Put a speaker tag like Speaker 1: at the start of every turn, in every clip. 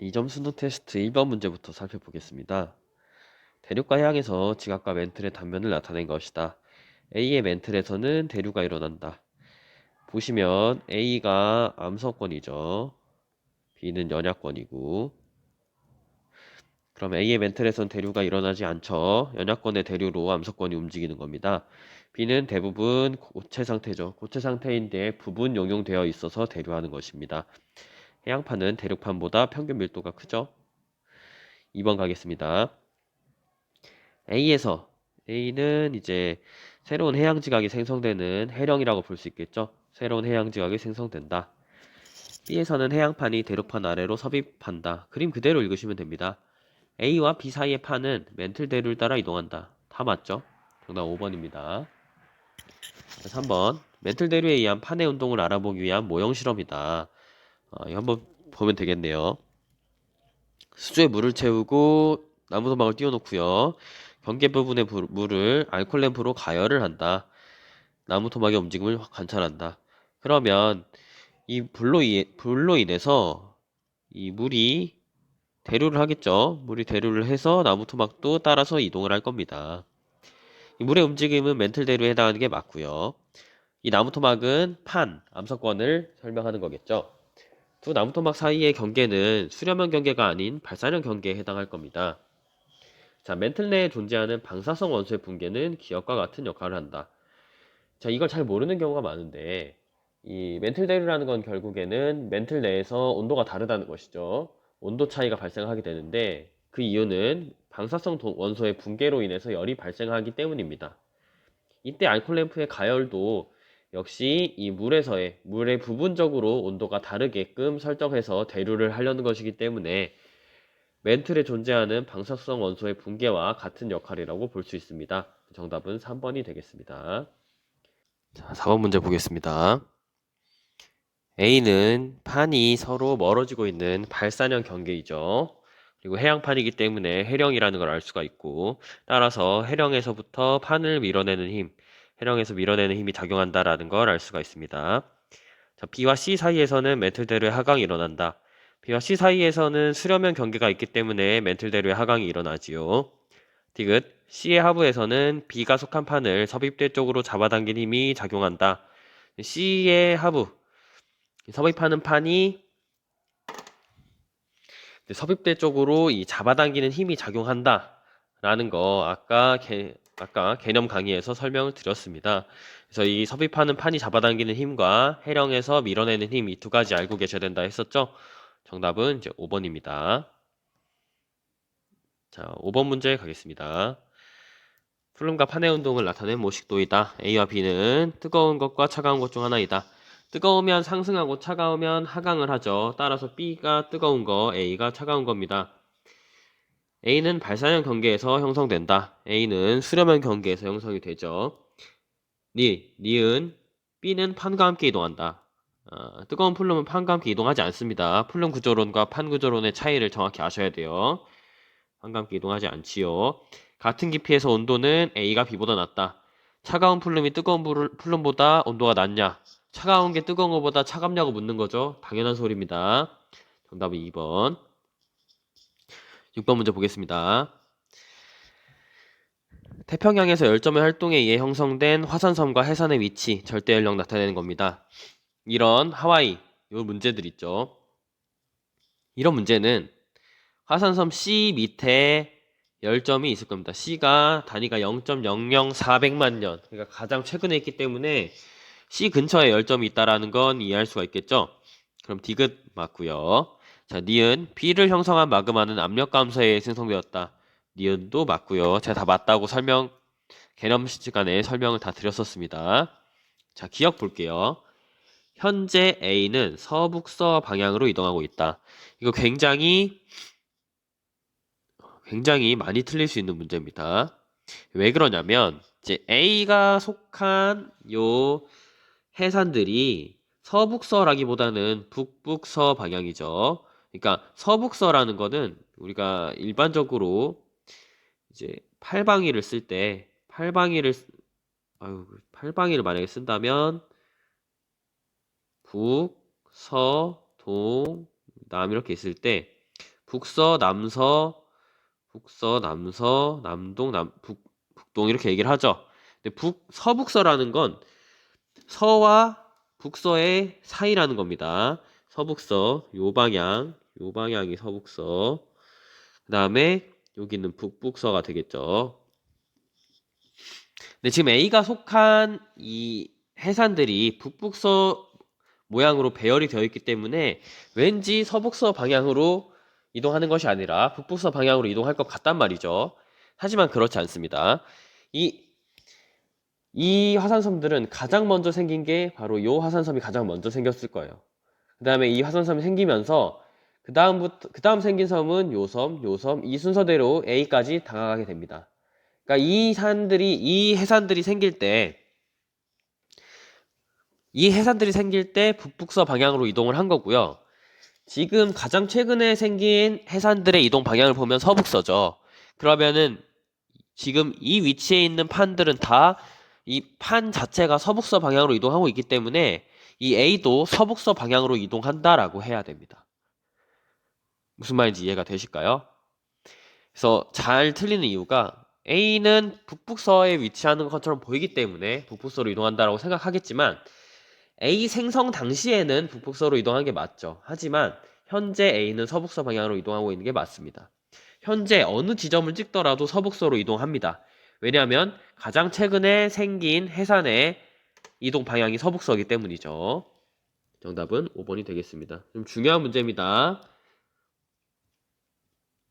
Speaker 1: 2점 수능 테스트 1번 문제부터 살펴보겠습니다. 대륙과 해양에서 지각과 멘틀의 단면을 나타낸 것이다. A의 멘틀에서는 대류가 일어난다. 보시면 A가 암서권이죠. B는 연약권이고, 그럼 A의 멘틀에선 대류가 일어나지 않죠. 연약권의 대류로 암서권이 움직이는 겁니다. B는 대부분 고체 상태죠. 고체 상태인데 부분 용용되어 있어서 대류하는 것입니다. 해양판은 대륙판보다 평균 밀도가 크죠. 2번 가겠습니다. A에서 A는 이제 새로운 해양 지각이 생성되는 해령이라고 볼 수 있겠죠. 새로운 해양 지각이 생성된다. B에서는 해양판이 대륙판 아래로 섭입한다. 그림 그대로 읽으시면 됩니다. A와 B 사이의 판은 멘틀 대류를 따라 이동한다. 다 맞죠? 정답 5번입니다. 3번 멘틀 대류에 의한 판의 운동을 알아보기 위한 모형 실험이다. 이거 한번 보면 되겠네요. 수조에 물을 채우고 나무 도막을 띄워놓고요. 경계 부분의 물을 알콜 램프로 가열을 한다. 나무 토막의 움직임을 관찰한다. 그러면 이 불로 인해서 이 물이 대류를 하겠죠. 물이 대류를 해서 나무 토막도 따라서 이동을 할 겁니다. 이 물의 움직임은 멘틀 대류에 해당하는 게 맞고요. 이 나무 토막은 판, 암석권을 설명하는 거겠죠. 두 나무 토막 사이의 경계는 수렴형 경계가 아닌 발산형 경계에 해당할 겁니다. 자, 멘틀 내에 존재하는 방사성 원소의 붕괴는 기억과 같은 역할을 한다. 자, 이걸 잘 모르는 경우가 많은데 이 멘틀 대류라는 건 결국에는 멘틀 내에서 온도가 다르다는 것이죠. 온도 차이가 발생하게 되는데 그 이유는 방사성 원소의 붕괴로 인해서 열이 발생하기 때문입니다. 이때 알콜 램프의 가열도 역시 이 물의 부분적으로 온도가 다르게끔 설정해서 대류를 하려는 것이기 때문에 멘틀에 존재하는 방사성 원소의 붕괴와 같은 역할이라고 볼 수 있습니다. 정답은 3번이 되겠습니다. 자, 4번 문제 보겠습니다. A는 판이 서로 멀어지고 있는 발산형 경계이죠. 그리고 해양판이기 때문에 해령이라는 걸 알 수가 있고, 따라서 해령에서부터 판을 밀어내는 힘, 해령에서 밀어내는 힘이 작용한다라는 걸 알 수가 있습니다. 자, B와 C 사이에서는 멘틀대로의 하강이 일어난다. B와 C 사이에서는 수렴형 경계가 있기 때문에 멘틀대로의 하강이 일어나지요. 디귿, C의 하부에서는 B가 속한 판을 섭입대 쪽으로 잡아당긴 힘이 작용한다. C의 하부, 섭입하는 판이 섭입대 쪽으로 이 잡아당기는 힘이 작용한다 라는 거 아까 개념 강의에서 설명을 드렸습니다. 그래서 이 섭입하는 판이 잡아당기는 힘과 해령에서 밀어내는 힘 이 두 가지 알고 계셔야 된다 했었죠. 정답은 이제 5번입니다. 자, 5번 문제 가겠습니다. 풀름과 판의 운동을 나타낸 모식도이다. A와 B는 뜨거운 것과 차가운 것 중 하나이다. 뜨거우면 상승하고 차가우면 하강을 하죠. 따라서 B가 뜨거운 거, A가 차가운 겁니다. A는 발산형 경계에서 형성된다. A는 수렴형 경계에서 형성이 되죠. 니은 B는 판과 함께 이동한다. 뜨거운 풀름은 판과 함께 이동하지 않습니다. 풀름 구조론과 판 구조론의 차이를 정확히 아셔야 돼요. 판과 함께 이동하지 않지요. 같은 깊이에서 온도는 A가 B보다 낮다. 차가운 풀름이 뜨거운 풀름보다 온도가 낮냐? 차가운 게 뜨거운 것보다 차갑냐고 묻는 거죠. 당연한 소리입니다. 정답은 2번. 6번 문제 보겠습니다. 태평양에서 열점의 활동에 의해 형성된 화산섬과 해산의 위치, 절대 연령 나타내는 겁니다. 이런 하와이, 요 문제들 있죠. 이런 문제는 화산섬 C 밑에 열점이 있을 겁니다. C가 단위가 0.00400만 년, 그러니까 가장 최근에 있기 때문에 C 근처에 열점이 있다라는 건 이해할 수가 있겠죠. 그럼 디귿 맞고요. 자, 니은 B를 형성한 마그마는 압력 감소에 의해 생성되었다. 니은도 맞고요. 제가 다 맞다고 개념 시간에 설명을 다 드렸었습니다. 자, 기억 볼게요. 현재 A는 서북서 방향으로 이동하고 있다. 이거 굉장히 많이 틀릴 수 있는 문제입니다. 왜 그러냐면 이제 A가 속한 요 해산들이 서북서라기보다는 북북서 방향이죠. 그러니까 서북서라는 거는 우리가 일반적으로 이제 팔방위를 만약에 쓴다면 북, 서, 동, 남 이렇게 있을 때 북서, 남서, 북서, 남서, 남동, 북동 이렇게 얘기를 하죠. 근데 서북서라는 건 서와 북서의 사이라는 겁니다. 서북서, 요 방향이 서북서. 그 다음에 여기는 북북서가 되겠죠. 근데 지금 A가 속한 이 해산들이 북북서 모양으로 배열이 되어 있기 때문에 왠지 서북서 방향으로 이동하는 것이 아니라 북북서 방향으로 이동할 것 같단 말이죠. 하지만 그렇지 않습니다. 이 화산섬들은 가장 먼저 생긴 게 바로 이 화산섬이 가장 먼저 생겼을 거예요. 그 다음에 이 화산섬이 생기면서 그 다음 생긴 섬은 요 섬, 이 순서대로 A까지 다가가게 됩니다. 그러니까 이 해산들이 생길 때 북북서 방향으로 이동을 한 거고요. 지금 가장 최근에 생긴 해산들의 이동 방향을 보면 서북서죠. 그러면은 지금 이 위치에 있는 판들은 다 이 판 자체가 서북서 방향으로 이동하고 있기 때문에 이 A도 서북서 방향으로 이동한다라고 해야 됩니다. 무슨 말인지 이해가 되실까요? 그래서 잘 틀리는 이유가 A는 북북서에 위치하는 것처럼 보이기 때문에 북북서로 이동한다라고 생각하겠지만 A 생성 당시에는 북북서로 이동한 게 맞죠. 하지만 현재 A는 서북서 방향으로 이동하고 있는 게 맞습니다. 현재 어느 지점을 찍더라도 서북서로 이동합니다. 왜냐하면 가장 최근에 생긴 해산의 이동 방향이 서북서이기 때문이죠. 정답은 5번이 되겠습니다. 좀 중요한 문제입니다.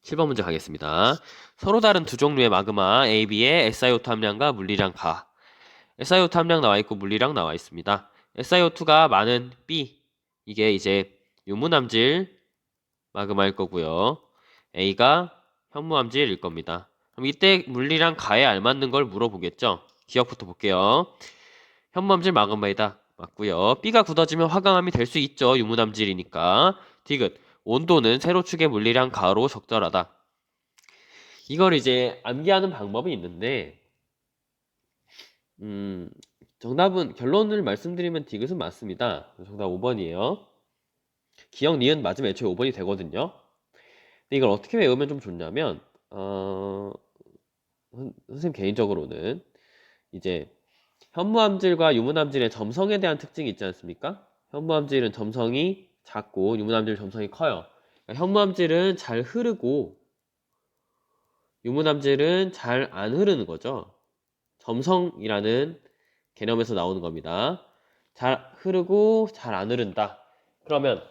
Speaker 1: 7번 문제 가겠습니다. 서로 다른 두 종류의 마그마 A, B의 SiO2 함량과 물리량 가. SiO2 함량 나와 있고 물리량 나와 있습니다. SiO2가 많은 B, 이게 이제 유무남질 마그마일 거고요. A가 현무암질일 겁니다. 그럼 이때 물리량 가에 알맞는 걸 물어보겠죠. 기억부터 볼게요. 현무암질 마그마이다. 맞고요. B가 굳어지면 화강암이 될 수 있죠. 유무남질이니까. 디귿. 온도는 세로축의 물리량 가로 적절하다. 이걸 이제 암기하는 방법이 있는데 정답은 결론을 말씀드리면 디귿은 맞습니다. 정답 5번이에요. 기억, 니은 맞으면 애초에 5번이 되거든요. 근데 이걸 어떻게 외우면 좀 좋냐면 선생님 개인적으로는 이제 현무암질과 유무암질의 점성에 대한 특징이 있지 않습니까? 현무암질은 점성이 작고 유무암질은 점성이 커요. 그러니까 현무암질은 잘 흐르고 유무암질은 잘 안 흐르는 거죠. 점성이라는 개념에서 나오는 겁니다. 잘 흐르고 잘 안 흐른다. 그러면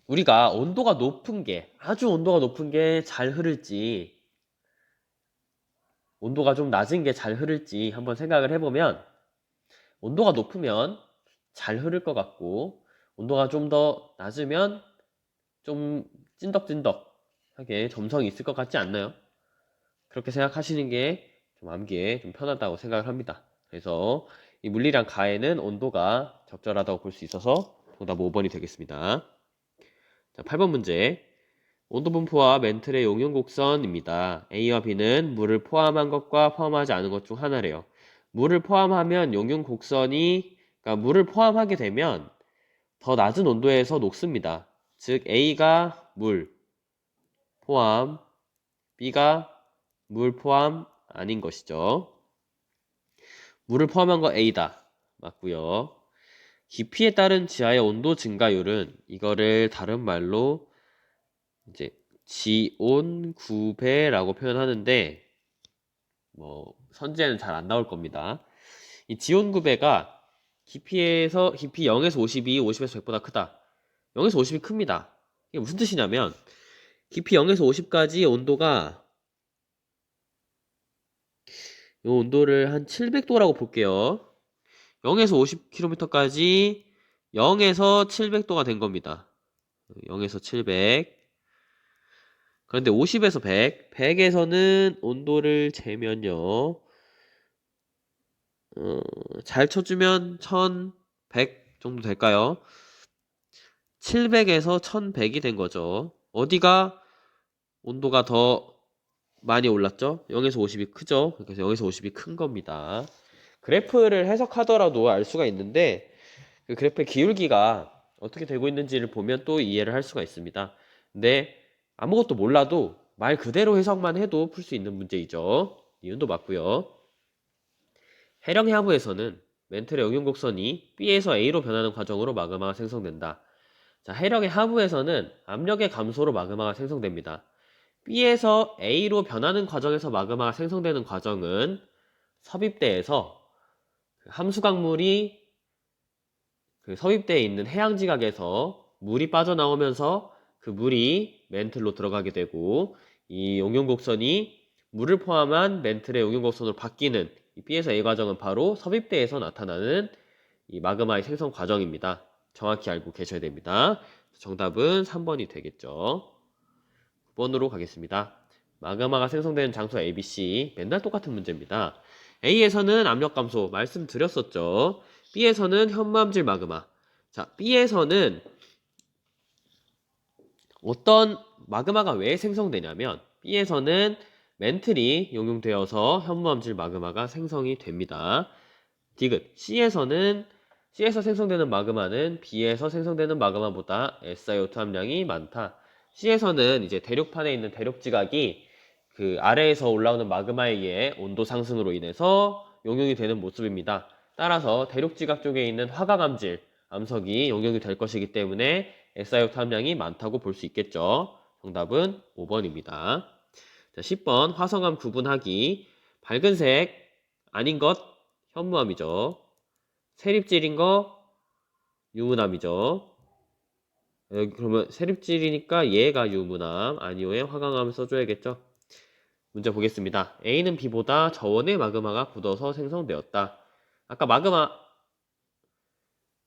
Speaker 1: 우리가 온도가 높은 게, 아주 온도가 높은 게 잘 흐를지, 온도가 좀 낮은 게 잘 흐를지 한번 생각을 해보면, 온도가 높으면 잘 흐를 것 같고, 온도가 좀 더 낮으면 좀 찐덕찐덕하게 점성이 있을 것 같지 않나요? 그렇게 생각하시는 게 좀 암기에 좀 편하다고 생각을 합니다. 그래서 이 물리량 가에는 온도가 적절하다고 볼 수 있어서 정답 5번이 되겠습니다. 자, 8번 문제. 온도 분포와 멘틀의 용융 곡선입니다. A와 B는 물을 포함한 것과 포함하지 않은 것 중 하나래요. 물을 포함하면 용융 곡선이, 그러니까 물을 포함하게 되면 더 낮은 온도에서 녹습니다. 즉 A가 물 포함, B가 물 포함 아닌 것이죠. 물을 포함한 거 A다. 맞고요. 깊이에 따른 지하의 온도 증가율은 이거를 다른 말로 이제 지온 구배라고 표현하는데 뭐 선지에는 잘 안 나올 겁니다. 이 지온 구배가 깊이 0에서 50이 50에서 100보다 크다. 0에서 50이 큽니다. 이게 무슨 뜻이냐면 깊이 0에서 50까지 온도가 이 온도를 한 700도라고 볼게요. 0에서 50km까지 0에서 700도가 된 겁니다. 0에서 700. 그런데 50에서 100, 100에서는 온도를 재면요. 잘 쳐주면 1100 정도 될까요? 700에서 1100이 된 거죠. 어디가 온도가 더 많이 올랐죠? 0에서 50이 크죠? 그래서 0에서 50이 큰 겁니다. 그래프를 해석하더라도 알 수가 있는데 그 그래프의 기울기가 어떻게 되고 있는지를 보면 또 이해를 할 수가 있습니다. 근데 아무것도 몰라도 말 그대로 해석만 해도 풀 수 있는 문제이죠. 니은도 맞고요. 해령 하부에서는 멘틀의 영역곡선이 B에서 A로 변하는 과정으로 마그마가 생성된다. 자, 해령의 하부에서는 압력의 감소로 마그마가 생성됩니다. B에서 A로 변하는 과정에서 마그마가 생성되는 과정은 섭입대에서 함수강물이 섭입대에 있는 해양지각에서 물이 빠져나오면서 그 물이 멘틀로 들어가게 되고 이 용융곡선이 물을 포함한 멘틀의 용융곡선으로 바뀌는 이 B에서 A 과정은 바로 섭입대에서 나타나는 이 마그마의 생성 과정입니다. 정확히 알고 계셔야 됩니다. 정답은 3번이 되겠죠. 9번으로 가겠습니다. 마그마가 생성되는 장소 ABC 맨날 똑같은 문제입니다. A에서는 압력 감소 말씀드렸었죠. B에서는 현무암질 마그마. 자, B에서는 어떤 마그마가 왜 생성되냐면 B에서는 멘틀이 용융되어서 현무암질 마그마가 생성이 됩니다. 디귿 C에서 생성되는 마그마는 B에서 생성되는 마그마보다 SiO2 함량이 많다. C에서는 이제 대륙판에 있는 대륙지각이 그 아래에서 올라오는 마그마에 의해 온도 상승으로 인해서 용융이 되는 모습입니다. 따라서 대륙지각 쪽에 있는 화강암질 암석이 용융이 될 것이기 때문에 SiO2 함량이 많다고 볼 수 있겠죠. 정답은 5번입니다. 자, 10번 화성암 구분하기. 밝은색 아닌 것 현무암이죠. 세립질인 거 유문암이죠. 여기 그러면 세립질이니까 얘가 유문암, 아니오에 화강암을 써줘야겠죠. 문제 보겠습니다. A는 B보다 저온의 마그마가 굳어서 생성되었다. 아까 마그마,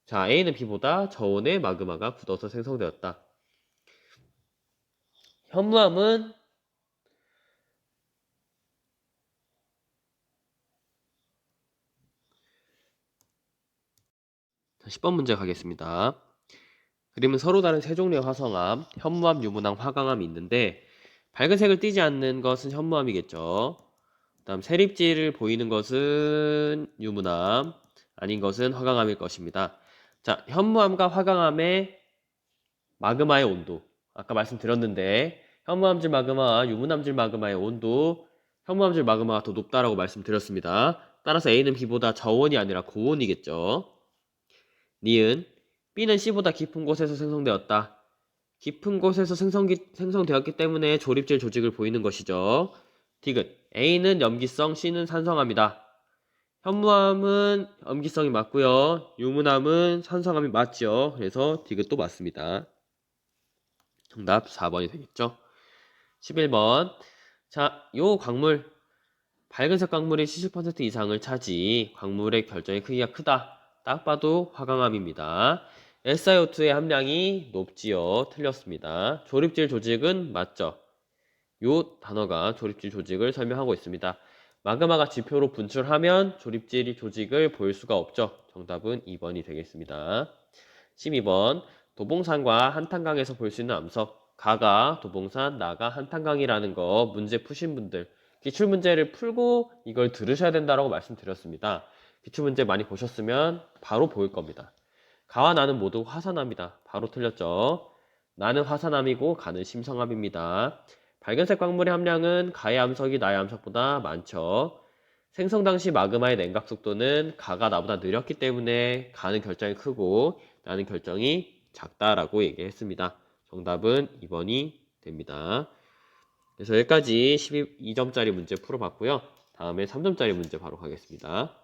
Speaker 1: 자, A는 B보다 저온의 마그마가 굳어서 생성되었다. 현무암은 10번 문제 가겠습니다. 그림은 서로 다른 세 종류의 화성암, 현무암, 유문암, 화강암이 있는데 밝은색을 띠지 않는 것은 현무암이겠죠. 그 다음 세립지를 보이는 것은 유문암, 아닌 것은 화강암일 것입니다. 자, 현무암과 화강암의 마그마의 온도. 아까 말씀드렸는데 현무암질 마그마와 유문암질 마그마의 온도, 현무암질 마그마가 더 높다라고 말씀드렸습니다. 따라서 A는 B보다 저온이 아니라 고온이겠죠. 니은 B는 C보다 깊은 곳에서 생성되었다. 깊은 곳에서 생성되었기 때문에 조립질 조직을 보이는 것이죠. 디귿 A는 염기성, C는 산성암이다. 현무암은 염기성이 맞고요. 유문암은 산성암이 맞죠. 그래서 디귿도 맞습니다. 정답 4번이 되겠죠. 11번. 자, 요 광물 밝은색 광물이 70% 이상을 차지 광물의 결정의 크기가 크다. 딱 봐도 화강암입니다. SiO2의 함량이 높지요. 틀렸습니다. 조립질 조직은 맞죠. 요 단어가 조립질 조직을 설명하고 있습니다. 마그마가 지표로 분출하면 조립질 조직을 보일 수가 없죠. 정답은 2번이 되겠습니다. 12번 도봉산과 한탄강에서 볼 수 있는 암석. 가가 도봉산, 나가 한탄강이라는 거 문제 푸신 분들 기출문제를 풀고 이걸 들으셔야 된다고 말씀드렸습니다. 기출문제 많이 보셨으면 바로 보일 겁니다. 가와 나는 모두 화산암이다. 바로 틀렸죠. 나는 화산암이고 가는 심성암입니다. 밝은색 광물의 함량은 가의 암석이 나의 암석보다 많죠. 생성 당시 마그마의 냉각 속도는 가가 나보다 느렸기 때문에 가는 결정이 크고 나는 결정이 작다라고 얘기했습니다. 정답은 2번이 됩니다. 그래서 여기까지 12점짜리 문제 풀어봤고요. 다음에 3점짜리 문제 바로 가겠습니다.